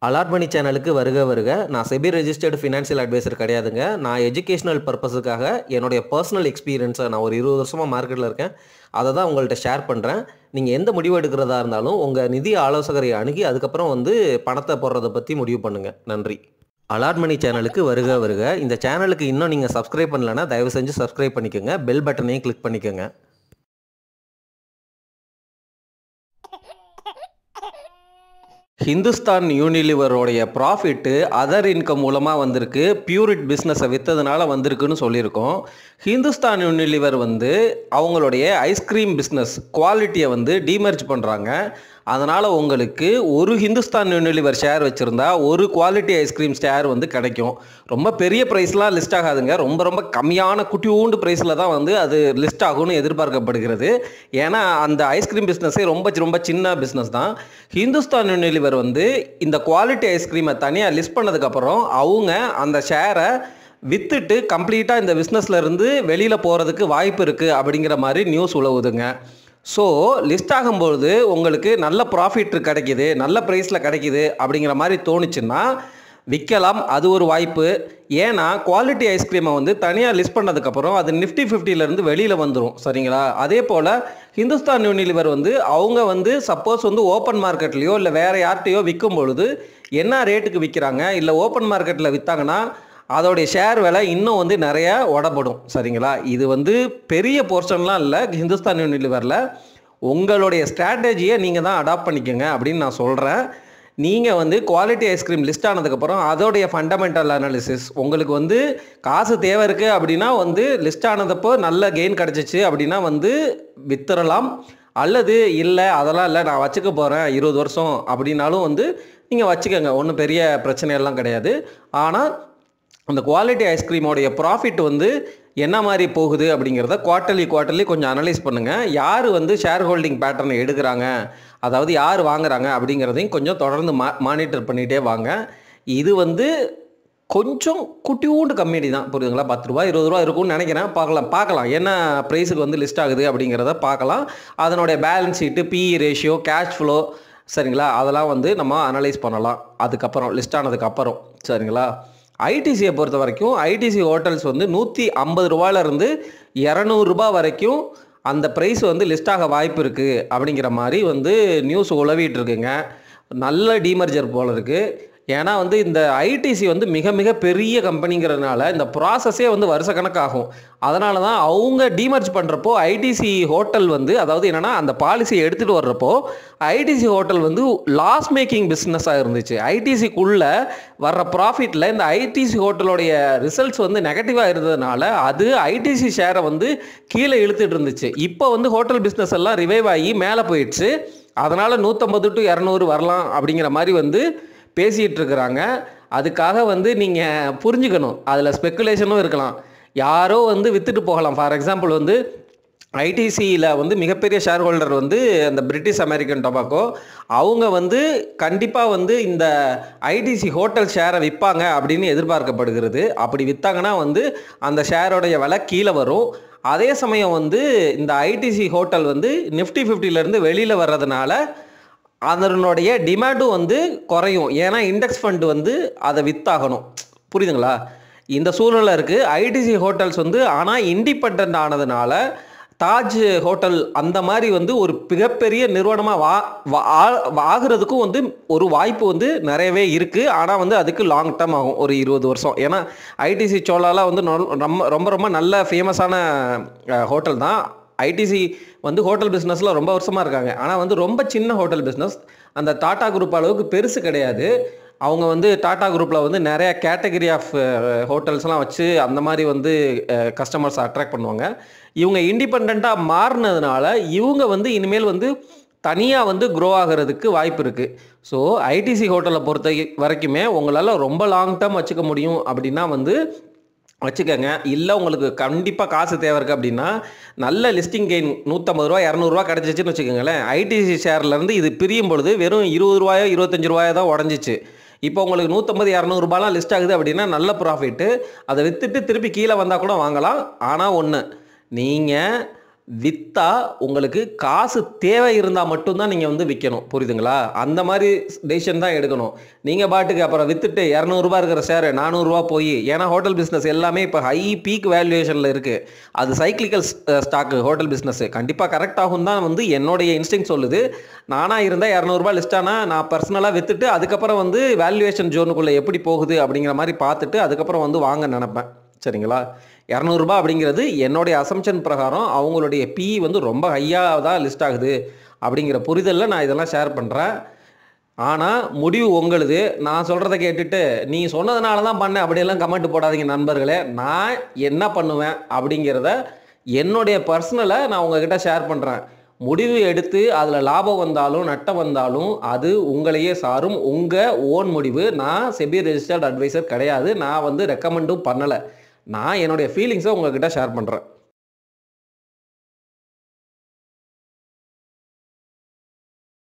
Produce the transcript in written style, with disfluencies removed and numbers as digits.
Alert சேனலுக்கு வருக வருக. நான் செபி ரெஜிஸ்டர்டு ஃபினான்ஷியல் அட்வைசர் கிடையாதுங்க. நான் எஜுகேஷனல் பர்பஸுக்காக என்னுடைய பர்சனல் எக்ஸ்பீரியன்ஸை நான் ஒரு 20 வருஷமாக மார்க்கெட்டில் இருக்கேன். அதை தான் உங்கள்கிட்ட ஷேர் பண்ணுறேன். நீங்கள் எந்த முடிவு எடுக்கிறதா இருந்தாலும் உங்கள் நிதி ஆலோசகரை அணுகி அதுக்கப்புறம் பணத்தை போடுறதை பற்றி முடிவு பண்ணுங்கள். நன்றி. அலார்ட் சேனலுக்கு வருக வருக. இந்த சேனலுக்கு இன்னும் நீங்கள் சப்ஸ்கிரைப் பண்ணலைன்னா தயவு செஞ்சு சப்ஸ்கிரைப் பண்ணிக்கோங்க. பெல் பட்டனையும் கிளிக் பண்ணிக்கோங்க. ஹிந்துஸ்தான் யூனிலிவரோடைய ப்ராஃபிட்டு அதர் இன்கம் மூலமாக வந்திருக்கு. பியூரிட் பிஸ்னஸை விற்றதுனால வந்திருக்குன்னு சொல்லியிருக்கோம். ஹிந்துஸ்தான் யூனிலிவர் அவங்களுடைய ஐஸ்கிரீம் பிஸ்னஸ் குவாலிட்டியை டீமர்ஜ் பண்ணுறாங்க. அதனால் உங்களுக்கு ஒரு ஹிந்துஸ்தான் யூனிலிவர் ஷேர் வச்சுருந்தா ஒரு குவாலிட்டி ஐஸ்கிரீம் ஷேர் கிடைக்கும். ரொம்ப பெரிய ப்ரைஸ்லாம் லிஸ்ட் ஆகாதுங்க. ரொம்ப ரொம்ப கம்மியான குட்டியூண்டு ப்ரைஸில் தான் அது லிஸ்ட் ஆகும்னு எதிர்பார்க்கப்படுகிறது. ஏன்னா அந்த ஐஸ்கிரீம் பிஸ்னஸே ரொம்ப ரொம்ப சின்ன பிஸ்னஸ் தான். ஹிந்துஸ்தான் யூனிலிவர் இந்த குவாலிட்டி ஐஸ்கிரீமை தனியாக லிஸ்ட் பண்ணதுக்கப்புறம் அவங்க அந்த ஷேரை விற்றுட்டு கம்ப்ளீட்டாக இந்த பிஸ்னஸ்லேருந்து வெளியில் போகிறதுக்கு வாய்ப்பு இருக்குது அப்படிங்கிற மாதிரி நியூஸ் உலவுதுங்க. ஸோ லிஸ்ட் ஆகும்பொழுது உங்களுக்கு நல்ல ப்ராஃபிட் கிடைக்கிது, நல்ல ப்ரைஸில் கிடைக்கிது அப்படிங்கிற மாதிரி தோணுச்சுன்னா விற்கலாம். அது ஒரு வாய்ப்பு. ஏன்னா குவாலிட்டி ஐஸ்கிரீமை தனியாக லிஸ்ட் பண்ணதுக்கப்புறம் அது நிஃப்டி 50லேருந்து வெளியில் வந்துடும். சரிங்களா? அதே போல் ஹிந்துஸ்தான் யூனிலிவர் அவங்க சப்போஸ் ஓப்பன் மார்க்கெட்லேயோ இல்லை வேறு யார்கிட்டையோ விற்கும் பொழுது என்ன ரேட்டுக்கு விற்கிறாங்க, இல்லை ஓப்பன் மார்க்கெட்டில் விற்றாங்கன்னா அதோடைய ஷேர் விலை இன்னும் நிறையா உடப்படும். சரிங்களா? இது பெரிய போர்ஷன்லாம் இல்லை ஹிந்துஸ்தான் யூனிலிவரில். உங்களுடைய ஸ்ட்ராட்டஜியை நீங்கள் தான் அடாப்ட் பண்ணிக்கோங்க அப்படின்னு நான் சொல்கிறேன். நீங்கள் குவாலிட்டி ஐஸ்கிரீம் லிஸ்ட் ஆனதுக்கப்புறம் அதோடைய ஃபண்டமெண்டல் அனாலிசிஸ் உங்களுக்கு காசு தேவை இருக்குது அப்படின்னா லிஸ்ட் ஆனதப்போ நல்ல கெயின் கிடச்சிச்சு அப்படின்னா வித்துறலாம். அல்லது இல்லை அதெல்லாம் இல்லை நான் வச்சுக்க போகிறேன் 20 வருஷம் அப்படின்னாலும் நீங்கள் வச்சுக்கோங்க. ஒன்றும் பெரிய பிரச்சனையெல்லாம் கிடையாது. ஆனால் அந்த குவாலிட்டி ஐஸ்கிரீமோடைய ப்ராஃபிட் என்ன மாதிரி போகுது அப்படிங்கிறத குவார்ட்டர்லி கொஞ்சம் அனலைஸ் பண்ணுங்கள். யார் ஷேர் ஹோல்டிங் பேட்டர்னை எடுக்கிறாங்க, அதாவது யார் வாங்குறாங்க அப்படிங்கிறதையும் கொஞ்சம் தொடர்ந்து மானிட்டர் பண்ணிகிட்டே வாங்க. இது கொஞ்சம் குட்டியூண்டு கம்மியடி தான், புரியுதுங்களா? 10 ரூபா 20 ரூபா இருக்கும்னு நினைக்கிறேன். பார்க்கலாம் என்ன ப்ரைஸுக்கு லிஸ்ட் ஆகுது அப்படிங்கிறத பார்க்கலாம். அதனுடைய balance sheet, BE ratio, cash flow, சரிங்களா? அதெல்லாம் நம்ம அனலைஸ் பண்ணலாம் அதுக்கப்புறம் லிஸ்ட் ஆனதுக்கப்புறம். சரிங்களா? ஐடிசியை பொறுத்த வரைக்கும் ஐடிசி ஹோட்டல்ஸ் 150 ரூபாயிலிருந்து 200 ரூபா வரைக்கும் அந்த ப்ரைஸ் லிஸ்ட் ஆக வாய்ப்பு இருக்குது அப்படிங்கிற மாதிரி நியூஸ் உலவிட்டு இருக்குங்க. நல்ல டீமர்ஜர் போல் இருக்குது. ஏன்னா இந்த ஐடிசி மிக மிக பெரிய கம்பெனிங்கிறதுனால இந்த ப்ராசஸே வருஷக்கணக்காகும். அதனால தான் அவங்க டீமர்ஜ் பண்ணுறப்போ ஐடிசி ஹோட்டல் அதாவது என்னென்னா அந்த பாலிசியை எடுத்துகிட்டு வர்றப்போ ஐடிசி ஹோட்டல் லாஸ் மேக்கிங் பிஸ்னஸாக இருந்துச்சு. ஐடிசிக்குள்ளே வர்ற ப்ராஃபிட்டில் இந்த ஐடிசி ஹோட்டலோடைய ரிசல்ட்ஸ் நெகட்டிவாக இருந்ததுனால அது ஐடிசி ஷேரை கீழே இழுத்துட்டு இருந்துச்சு. இப்போ ஹோட்டல் பிஸ்னஸ் எல்லாம் ரிவைவ் ஆகி மேலே போயிடுச்சு. அதனால் 150 to 200 வரலாம் அப்படிங்கிற மாதிரி பேசிகிட்டு இருக்கிறாங்க. அதுக்காக நீங்கள் புரிஞ்சுக்கணும், அதில் ஸ்பெக்குலேஷனும் இருக்கலாம். யாரோ விற்றுட்டு போகலாம். ஃபார் எக்ஸாம்பிள் ஐடிசியில் மிகப்பெரிய ஷேர் ஹோல்டர் அந்த பிரிட்டிஷ் அமெரிக்கன் டொபாக்கோ அவங்க கண்டிப்பாக இந்த ஐடிசி ஹோட்டல் ஷேரை விற்பாங்க அப்படின்னு எதிர்பார்க்கப்படுகிறது. அப்படி விற்றாங்கன்னா அந்த ஷேரோடைய விலை கீழே வரும். அதே சமயம் இந்த ஐடிசி ஹோட்டல் நிஃப்டி 50லேருந்து வெளியில் வர்றதுனால அதனுடைய டிமாண்டும் குறையும். ஏன்னா இண்டெக்ஸ் ஃபண்டு அதை விற்றாகணும். புரியுதுங்களா? இந்த சூழ்நிலை இருக்குது. ஐடிசி ஹோட்டல்ஸ் ஆனால் இண்டிபெண்ட் ஆனதுனால தாஜ் ஹோட்டல் அந்த மாதிரி ஒரு மிகப்பெரிய நிறுவனமாக ஆகிறதுக்கும் ஒரு வாய்ப்பு நிறையவே இருக்குது. ஆனால் அதுக்கு லாங் டேர்ம் ஆகும், ஒரு 20 வருஷம். ஏன்னா ஐடிசி சோலாலாம் ரொம்ப ரொம்ப நல்ல ஃபேமஸான ஹோட்டல் தான். ஐடிசி ஹோட்டல் பிஸ்னஸில் ரொம்ப வருஷமாக இருக்காங்க. ஆனால் ரொம்ப சின்ன ஹோட்டல் பிஸ்னஸ். அந்த டாடா குரூப் அளவுக்கு பெருசு கிடையாது. அவங்க டாடா குரூப்பில் நிறைய கேட்டகரி ஆஃப் ஹோட்டல்ஸ்லாம் வச்சு அந்த மாதிரி கஸ்டமர்ஸ் அட்ராக்ட் பண்ணுவாங்க. இவங்க இண்டிபெண்ட்டாக மாறினதுனால இவங்க இனிமேல் தனியாக க்ரோ ஆகிறதுக்கு வாய்ப்பு இருக்குது. ஸோ ஐடிசி ஹோட்டலை பொறுத்த வரைக்குமே உங்களால் ரொம்ப லாங் டேர்ம் வச்சுக்க முடியும் அப்படின்னா வச்சுக்கோங்க. இல்லை உங்களுக்கு கண்டிப்பாக காசு தேவை இருக்குது அப்படின்னா நல்ல லிஸ்டிங் கெயின் 150 ரூபா 200 ரூபா கிடச்சிச்சின்னு வச்சுக்கோங்களேன். ஐடிசி ஷேர்லேருந்து இது பிரியும் பொழுது வெறும் 20 ரூபாயோ 25 ரூபாயோ தான் உடஞ்சிச்சு. இப்போ உங்களுக்கு 150-200 ரூபாலாம் லிஸ்ட் ஆகுது அப்படின்னா நல்ல ப்ராஃபிட்டு. அதை விற்றுட்டு திருப்பி கீழே வந்தால் கூட வாங்கலாம். ஆனால் ஒன்று, நீங்கள் விற்றா உங்களுக்கு காசு தேவை இருந்தால் மட்டும்தான் நீங்கள் வந்து விற்கணும். புரியுதுங்களா? அந்த மாதிரி டெசிஷன் தான் எடுக்கணும். நீங்கள் பாட்டுக்கு அப்புறம் விற்றுட்டு ரூ. 200 இருக்கிற ஷேர் ரூ. 400 போய், ஏன்னா ஹோட்டல் பிஸ்னஸ் எல்லாமே இப்போ ஹை பீக் வேல்யூவேஷனில் இருக்குது. அது சைக்ளிக்கல் ஸ்டாக்கு ஹோட்டல் பிஸ்னஸ். கண்டிப்பாக கரெக்ட் ஆகும் தான் வந்து என்னுடைய இன்ஸ்டிங் சொல்லுது. நானாக இருந்தால் ரூ. 200 லிஸ்ட் ஆனால் நான் பர்சனலாக விற்றுட்டு அதுக்கப்புறம் வந்து வேல்யூவேஷன் ஜோனுக்குள்ளே எப்படி போகுது அப்படிங்கிற மாதிரி பார்த்துட்டு அதுக்கப்புறம் வந்து வாங்க நினப்பேன். சரிங்களா? ரூ. 200 அப்படிங்கிறது என்னுடைய அசம்ஷன் பிரகாரம் அவங்களுடைய PE வந்து ரொம்ப ஹையாக தான் லிஸ்ட் ஆகுது அப்படிங்கிற புரிதலில் நான் இதெல்லாம் ஷேர் பண்ணுறேன். ஆனால் முடிவு உங்களுது. நான் சொல்கிறத கேட்டுட்டு நீ சொன்னதுனால தான் பண்ணேன் அப்படியெல்லாம் கமெண்ட் போடாதீங்க நண்பர்களே. நான் என்ன பண்ணுவேன் அப்படிங்கிறத என்னுடைய பர்சனலை நான் உங்ககிட்ட ஷேர் பண்ணுறேன். முடிவு எடுத்து அதில் லாபம் வந்தாலும் நட்டம் வந்தாலும் அது உங்களையே சாரும். உங்கள் ஓன் முடிவு. நான் செபி ரெஜிஸ்டர்ட் அட்வைசர் கிடையாது. நான் வந்து ரெக்கமெண்டும் பண்ணலை. நான் என்னுடைய ஃபீலிங்ஸை உங்ககிட்ட ஷேர் பண்ணுறேன்.